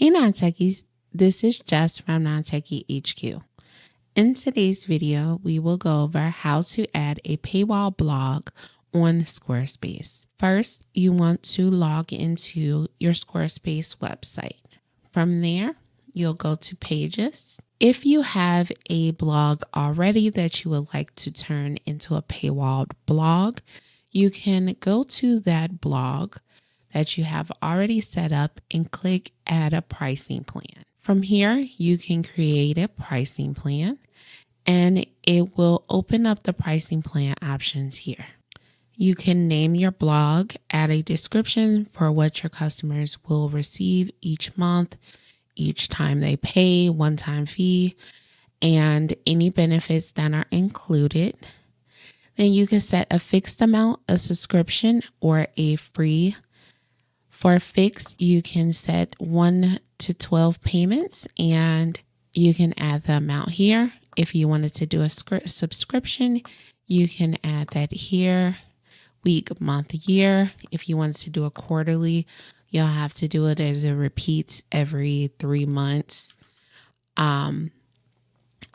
Hey Non-Techies, this is Jess from Non-Techie HQ. In today's video, we will go over how to add a paywall blog on Squarespace. First, you want to log into your Squarespace website. From there, you'll go to Pages. If you have a blog already that you would like to turn into a paywalled blog, you can go to that blog that you have already set up and click Add a Pricing Plan. From here, you can create a pricing plan and it will open up the pricing plan options here. You can name your blog, add a description for what your customers will receive each month, each time they pay, one-time fee, and any benefits that are included. Then you can set a fixed amount, a subscription, or a free. For fixed, you can set 1 to 12 payments and you can add the amount here. If you wanted to do a subscription, you can add that here. Week, month, year. If you wanted to do a quarterly, you'll have to do it as it repeats every 3 months.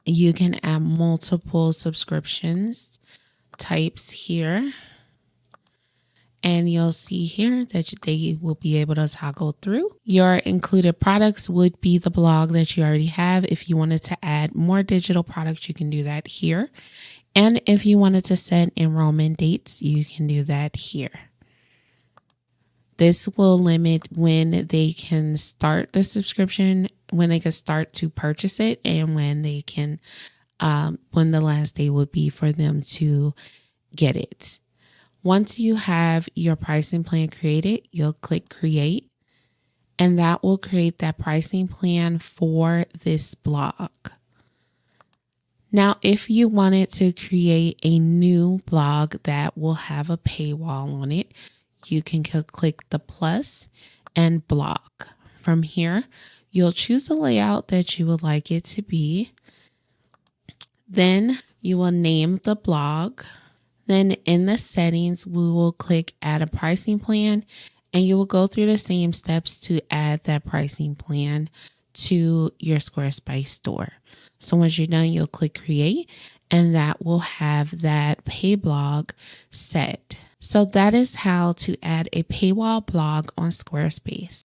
You can add multiple subscriptions types here. And you'll see here that they will be able to toggle through. Your included products would be the blog that you already have. If you wanted to add more digital products, you can do that here. And if you wanted to set enrollment dates, you can do that here. This will limit when they can start the subscription, when they can start to purchase it, and when they can, when the last day would be for them to get it. Once you have your pricing plan created, you'll click Create, and that will create that pricing plan for this blog. Now, if you wanted to create a new blog that will have a paywall on it, you can click the plus and blog. From here, you'll choose the layout that you would like it to be. Then you will name the blog. Then in the settings, we will click Add a Pricing Plan, and you will go through the same steps to add that pricing plan to your Squarespace store. So once you're done, you'll click Create, and that will have that pay blog set. So that is how to add a paywall blog on Squarespace.